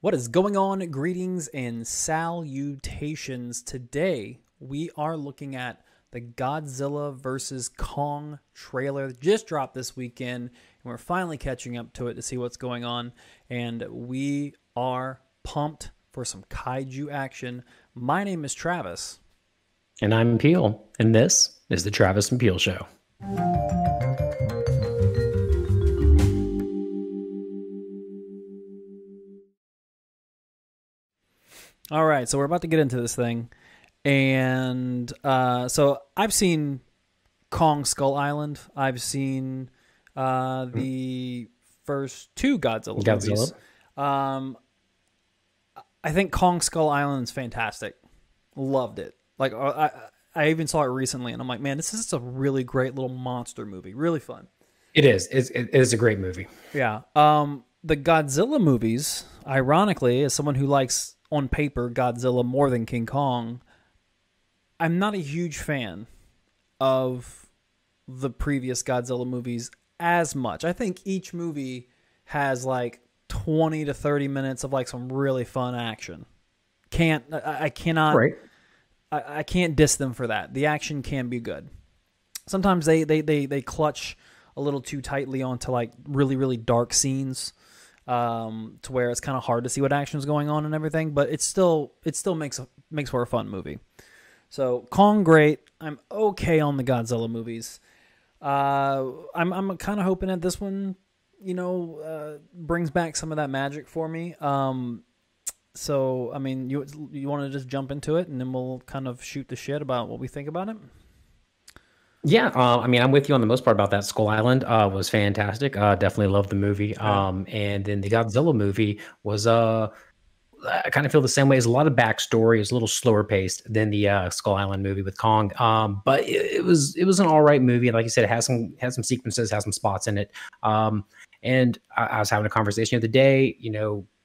What is going on? Greetings and salutations. Today, we are looking at the Godzilla vs. Kong trailer that just dropped this weekend, and we're finally catching up to it to see what's going on, and we are pumped for some kaiju action. My name is Travis. And I'm Peel, and this is the Travis and Peel Show. All right, so we're about to get into this thing, and so I've seen Kong Skull Island. I've seen the first two Godzilla movies. I think Kong Skull Island is fantastic. Loved it. Like I even saw it recently, and I'm like, man, this is a really great little monster movie. Really fun. It is. It is a great movie. Yeah. The Godzilla movies, ironically, as someone who likes on paper Godzilla more than King Kong, I'm not a huge fan of the previous Godzilla movies as much. I think each movie has like 20 to 30 minutes of like some really fun action. I cannot Right. I can't diss them for that. The action can be good. Sometimes they clutch a little too tightly onto like really, really dark scenes. To where it's kind of hard to see what action's going on and everything, but it still makes for a fun movie. So Kong, great. I'm okay on the Godzilla movies. I'm kind of hoping that this one, brings back some of that magic for me. So I mean, you want to just jump into it, and then we'll kind of shoot the shit about what we think about it. Yeah, I mean, I'm with you on the most part about that. Skull Island was fantastic. Definitely loved the movie. And then the Godzilla movie was, I kind of feel the same way. It's a lot of backstory. It's a little slower paced than the Skull Island movie with Kong. But it was an all right movie. Like you said, it has some sequences, has some spots in it. And I was having a conversation the other day,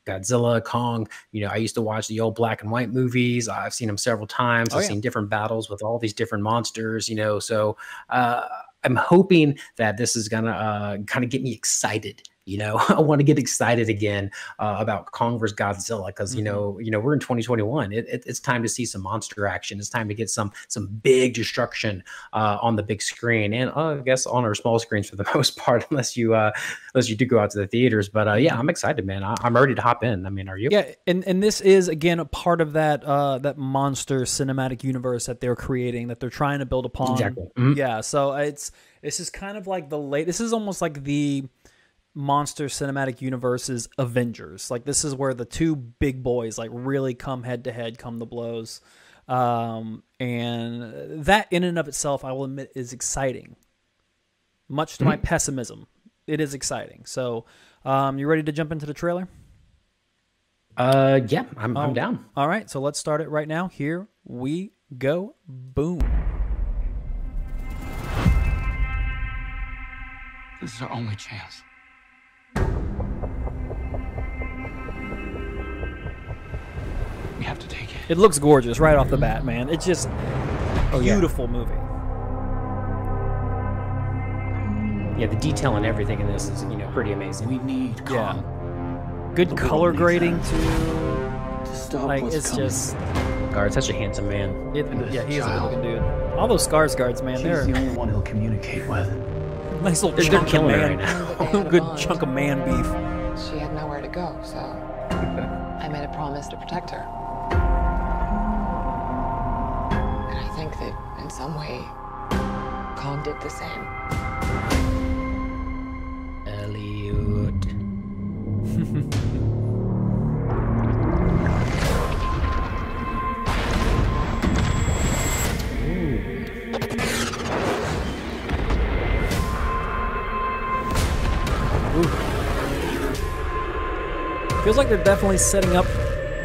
Godzilla, Kong, I used to watch the old black and white movies. I've seen them several times. I've seen different battles with all these different monsters, so I'm hoping that this is going to kind of get me excited. I want to get excited again about Kong vs. Godzilla because, we're in 2021. It's time to see some monster action. It's time to get some big destruction on the big screen and I guess on our small screens for the most part, unless you do go out to the theaters. But yeah, I'm excited, man. I'm ready to hop in. I mean, are you? Yeah, and this is, again, a part of that monster cinematic universe that they're creating, that they're trying to build upon. Exactly. Mm-hmm. Yeah, so this is kind of like this is almost like the monster cinematic universe's Avengers. Like, this is where the two big boys like really come head to head, come to blows, and that in and of itself, I will admit, is exciting. Much to my pessimism, it is exciting. So you ready to jump into the trailer? Yeah, I'm down. All right, so let's start it right now. Here we go. Boom. This is our only chance. We have to take it. It looks gorgeous right off the bat, man. It's just beautiful movie. Yeah, the detail and everything in this is, pretty amazing. We need Kong. Yeah. Good color grading too. To stop Like, what's it's coming. just Guard, such a handsome man. yeah, he is a good looking dude. All those Scars guards, man, She's they're the only one he'll communicate with. nice little They're chunk of killing it man. right now. Good chunk of man beef. She had nowhere to go, so I made a promise to protect her. And I think that in some way, Kong did the same. Elliot. Feels like they're definitely setting up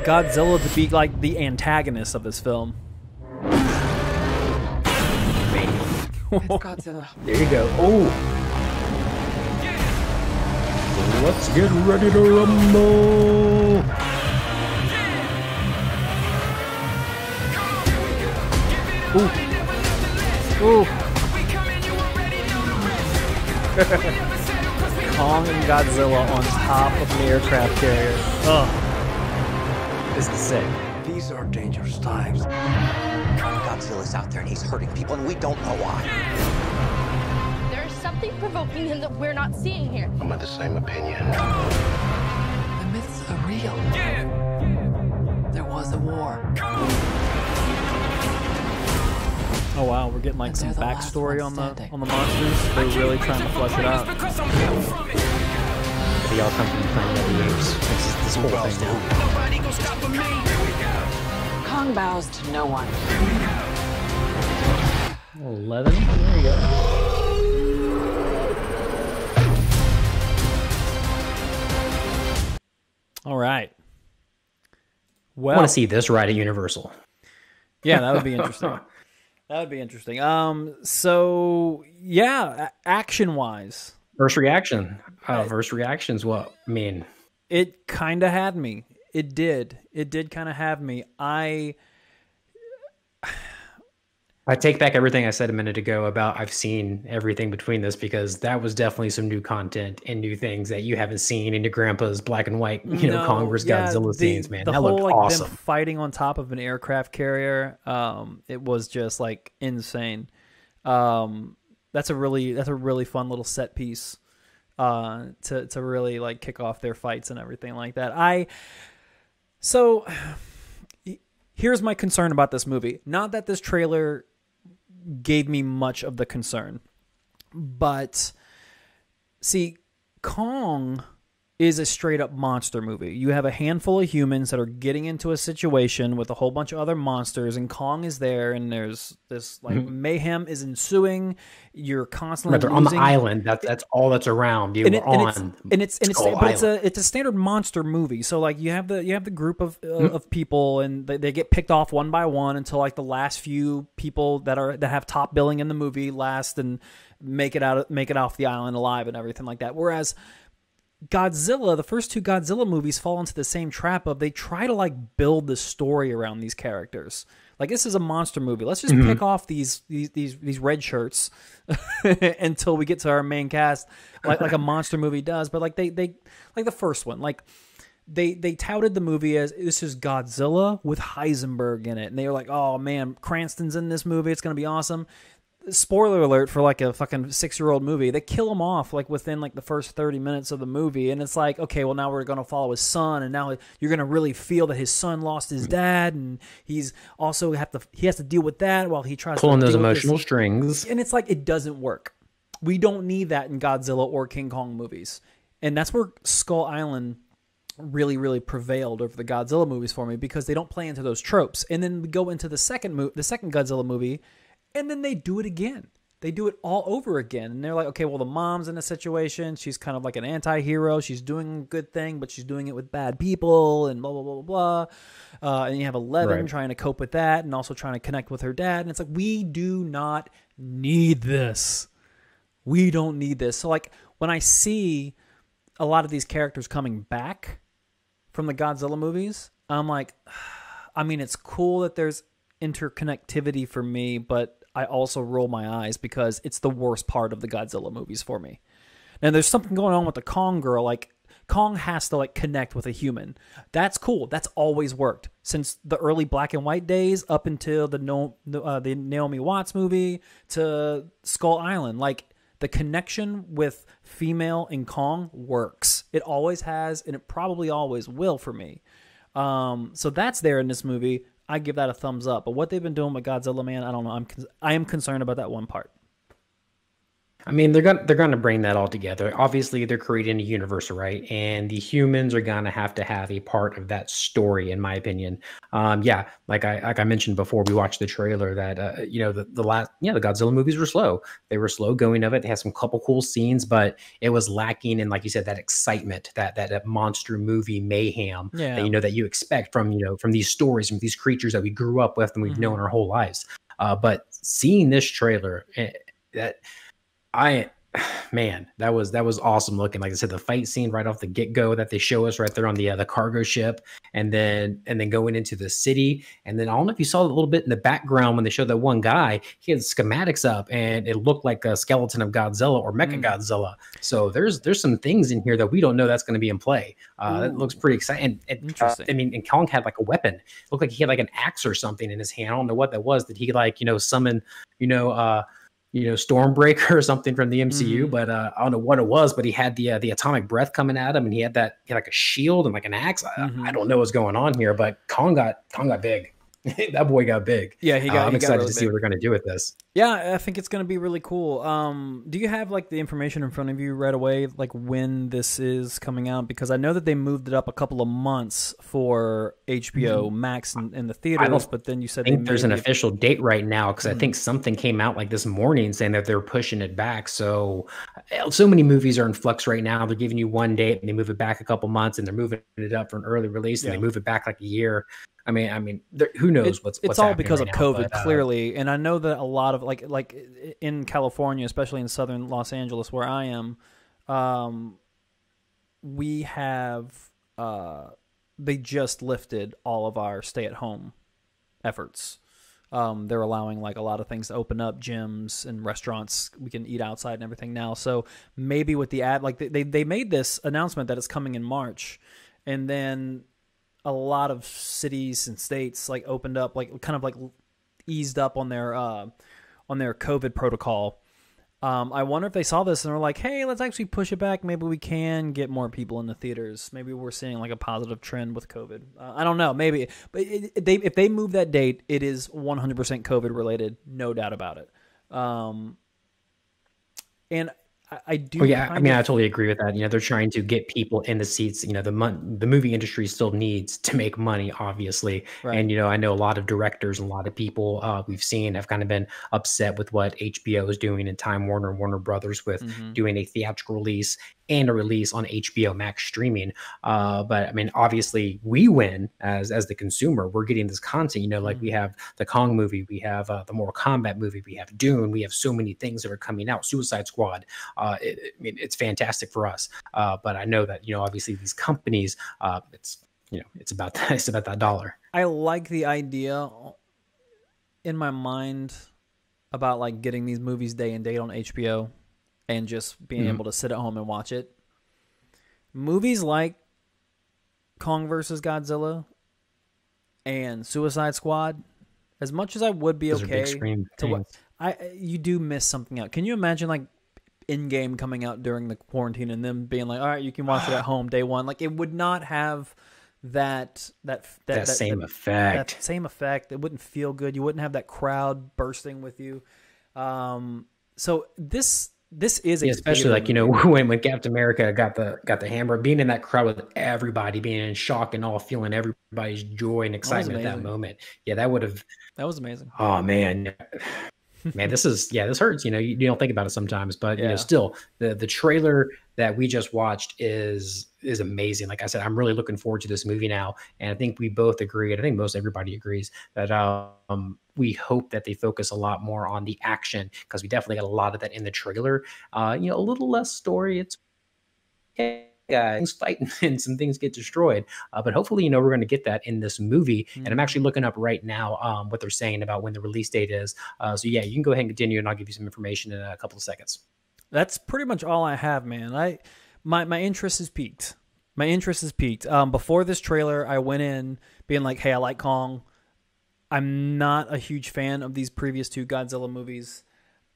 Godzilla to be like the antagonist of this film. It's Godzilla. There you go. Oh. Let's get ready to rumble. Ooh. Kong and Godzilla on top of an aircraft carrier. Ugh. This is sick. These are dangerous times. Godzilla's out there and he's hurting people, and we don't know why. There's something provoking him that we're not seeing here. I'm of the same opinion. The myths are real. There was a war. Oh wow, we're getting like And some they're the last backstory ones on the standing. monsters. They're really trying to flesh it out. They all come from the planet of the apes. This whole thing now. Kong bows to no one. 11. There you go. All right. I Well, want to see this ride at Universal. yeah, that would be interesting. That would be interesting. So yeah, action wise, First reaction. First reactions. What? I mean, it kind of had me. It did. It did kind of have me. I take back everything I said a minute ago about I've seen everything between this, because that was definitely some new content and new things that you haven't seen in your grandpa's black and white, Kong vs. Godzilla scenes, man. The That whole looked like awesome. them fighting on top of an aircraft carrier, it was just like insane. That's a really fun little set piece to really like kick off their fights and everything like that. So here's my concern about this movie. Not that this trailer gave me much of the concern, but see, Kong is a straight up monster movie. You have a handful of humans that are getting into a situation with a whole bunch of other monsters, and Kong is there, and there's this like mayhem is ensuing. You're constantly They're on the losing. island. That's all that's around. You are on. It's Skull a standard monster movie. So like you have the group of people, and they get picked off one by one until like the last few people that have top billing in the movie last and make it off the island alive and everything like that. Whereas Godzilla, the first two Godzilla movies fall into the same trap of they try to like build the story around these characters. Like, this is a monster movie. Let's just pick off these red shirts until we get to our main cast, like a monster movie does. But like they like the first one, like they touted the movie as this is Godzilla with Heisenberg in it, and they were like, oh man, Cranston's in this movie, it's gonna be awesome. Spoiler alert for like a fucking 6-year-old movie. They kill him off like within like the first 30 minutes of the movie, and it's like, okay, well now we're gonna follow his son, and now you're gonna really feel that his son lost his dad, and he has to deal with that while he tries pulling to those deal with emotional this. strings. And it's like it doesn't work. We don't need that in Godzilla or King Kong movies, and that's where Skull Island really, really prevailed over the Godzilla movies for me, because they don't play into those tropes. And then we go into the second Godzilla movie. And then they do it again. They do it all over again. And they're like, okay, well, the mom's in a situation. She's kind of like an anti-hero. She's doing a good thing, but she's doing it with bad people and blah, blah, blah, blah, blah. And you have Eleven trying to cope with that and also trying to connect with her dad. And it's like, we do not need this. We don't need this. So, like, when I see a lot of these characters coming back from the Godzilla movies, I'm like, I mean, it's cool that there's interconnectivity for me, but I also roll my eyes because it's the worst part of the Godzilla movies for me. Now, there's something going on with the Kong girl. Like, Kong has to like connect with a human. That's cool. That's always worked since the early black and white days up until the Naomi Watts movie to Skull Island. Like, the connection with female in Kong works. It always has, and it probably always will for me. So that's there in this movie. I give that a thumbs up. But what they've been doing with Godzilla, man, I don't know. I am concerned about that one part. I mean, they're gonna bring that all together. Obviously, they're creating a universe, right? And the humans are gonna have to have a part of that story, in my opinion. Yeah, like I mentioned before, we watched the trailer that the Godzilla movies were slow. They were slow going of it. They had some couple cool scenes, but it was lacking in, like you said, that excitement, that monster movie mayhem that you expect from these stories, from these creatures that we grew up with and we've known our whole lives. But seeing this trailer, man, that was awesome looking. Like I said, the fight scene right off the get go that they show us right there on the cargo ship, and then going into the city, and then I don't know if you saw a little bit in the background when they showed that one guy, he had schematics up, and it looked like a skeleton of Godzilla or Mecha Godzilla. So there's some things in here that we don't know that's going to be in play. That looks pretty exciting. Interesting. I mean, and Kong had like a weapon. It looked like he had like an axe or something in his hand. I don't know what that was. Did he like summon Stormbreaker or something from the MCU, but I don't know what it was. But he had the atomic breath coming at him, and he had like a shield and like an axe. I don't know what's going on here, but Kong got big. That boy got big. Yeah, I'm excited really to see what they're going to do with this. Yeah, I think it's going to be really cool. Do you have like the information in front of you right away, like when this is coming out? Because I know that they moved it up a couple of months for HBO Max in the theaters, but then you said I think there's an official date right now, because I think something came out like this morning saying that they're pushing it back. So many movies are in flux right now. They're giving you one date and they move it back a couple months, and they're moving it up for an early release, and they move it back like a year. I mean, who knows what's it's all happening because right of now, COVID, but, clearly. And I know that a lot of like in California, especially in southern Los Angeles, where I am, we have they just lifted all of our stay-at-home efforts. They're allowing like a lot of things to open up, gyms and restaurants. We can eat outside and everything now. So maybe with the ad, like they made this announcement that it's coming in March, and then a lot of cities and states like opened up, like kind of like eased up on their COVID protocol. I wonder if they saw this and were like, hey, let's actually push it back. Maybe we can get more people in the theaters. Maybe we're seeing like a positive trend with COVID. I don't know, maybe. But if they move that date, it is 100% COVID related, no doubt about it. And I do. Oh, yeah, I mean, I totally agree with that. They're trying to get people in the seats. The movie industry still needs to make money, obviously. Right. And, I know a lot of directors and a lot of people we've seen have kind of been upset with what HBO is doing and Time Warner Brothers with doing a theatrical release and a release on HBO Max streaming. But I mean, obviously we win as the consumer. We're getting this content, like we have the Kong movie, we have the Mortal Kombat movie, we have Dune, we have so many things that are coming out, Suicide Squad. I mean, it's fantastic for us. But I know that, obviously these companies, it's about that dollar. I like the idea in my mind about like getting these movies day and date on HBO and just being able to sit at home and watch it. Movies like Kong vs. Godzilla and Suicide Squad, as much as I would be okay to what you do miss something out. Can you imagine like Endgame coming out during the quarantine and them being like, all right, you can watch it at home day one? Like, it would not have that same effect. That same effect. It wouldn't feel good. You wouldn't have that crowd bursting with you. So this is especially like when Captain America got the hammer, being in that crowd with everybody being in shock and all feeling everybody's joy and excitement at that moment. Yeah, that was amazing. Oh man. Man, this hurts. You don't think about it sometimes, but still the trailer that we just watched is amazing. Like I said, I'm really looking forward to this movie now, and I think we both agree, and I think most everybody agrees that we hope that they focus a lot more on the action, because we definitely got a lot of that in the trailer. A little less story. It's okay. Guys fighting and some things get destroyed, but hopefully we're going to get that in this movie. And I'm actually looking up right now what they're saying about when the release date is. So yeah, you can go ahead and continue, and I'll give you some information in a couple of seconds. That's pretty much all I have, man. My interest is peaked. Before this trailer, I went in being like, hey, I like Kong. I'm not a huge fan of these previous two Godzilla movies,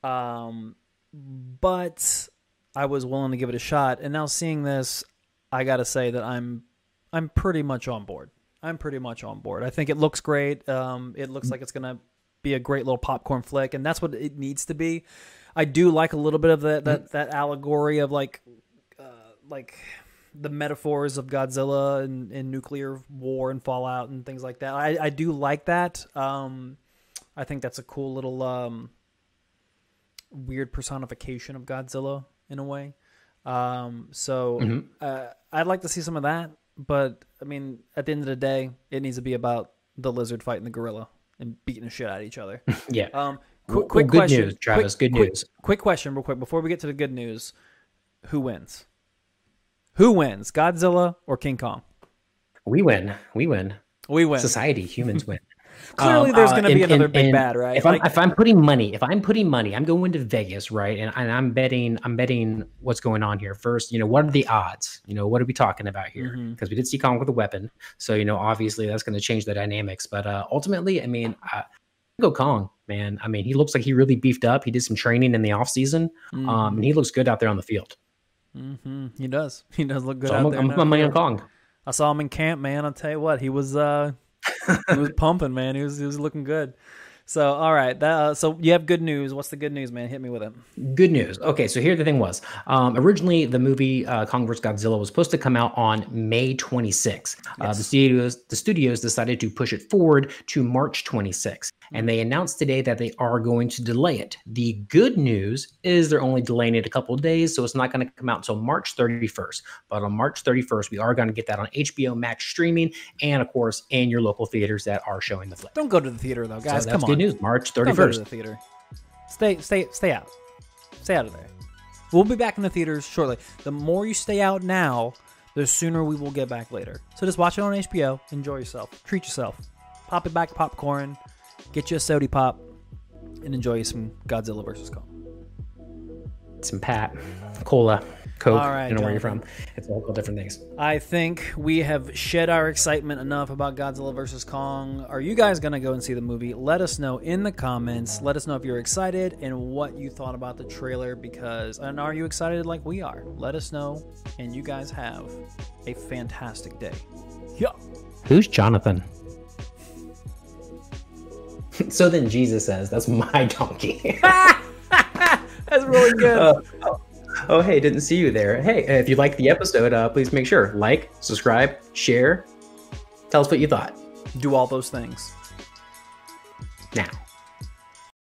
but I was willing to give it a shot. And now seeing this, I got to say that I'm pretty much on board. I think it looks great. It looks like it's going to be a great little popcorn flick, and that's what it needs to be. I do like a little bit of that allegory of like the metaphors of Godzilla and nuclear war and fallout and things like that. I do like that. I think that's a cool little weird personification of Godzilla in a way. I'd like to see some of that, but I mean, at the end of the day, it needs to be about the lizard fighting the gorilla and beating the shit out of each other. Yeah. Quick good question, news, Travis. Good news. Quick question, real quick, before we get to the good news. Who wins? Who wins, Godzilla or King Kong? We win. We win. We win. Society, humans win. Clearly, there's going to be another big bad, right? If I'm putting money, I'm going to Vegas, right? And I'm betting what's going on here. First, what are the odds? What are we talking about here? Because we did see Kong with a weapon, so obviously that's going to change the dynamics. But ultimately, go Kong, man. He looks like he really beefed up. He did some training in the off season, and he looks good out there on the field. He does. He does look good So out there. I'm a man on Kong. I saw him in camp, man. I'll tell you what, he was he was pumping, man. He was looking good. So, all right. So you have good news. What's the good news, man? Hit me with it. Good news. Okay, so here the thing was. Originally, the movie Kong vs. Godzilla was supposed to come out on May 26th. Yes. The studios decided to push it forward to March 26th. And they announced today that they are going to delay it. The good news is they're only delaying it a couple of days, so it's not going to come out until March 31st. But on March 31st, we are going to get that on HBO Max streaming and, of course, in your local theaters that are showing the flick. Don't go to the theater, though, guys. So Come that's on. good news. March 31st. Don't go to the theater. Stay out. Stay out of there. We'll be back in the theaters shortly. The more you stay out now, the sooner we will get back later. So just watch it on HBO. Enjoy yourself. Treat yourself. Pop it back popcorn. Get you a sody pop. And enjoy some Godzilla vs. Kong. Some Pat, Cola, Coke, All right, where you're from. It's all different things. I think we have shed our excitement enough about Godzilla vs. Kong. Are you guys going to go and see the movie? Let us know in the comments. Let us know if you're excited and what you thought about the trailer. And are you excited like we are? Let us know. And you guys have a fantastic day. Yeah. Who's Jonathan? So then Jesus says, that's my donkey. That's really good. Oh, hey, didn't see you there. Hey, if you liked the episode, please make sure, like, subscribe, share. Tell us what you thought. Do all those things. Now.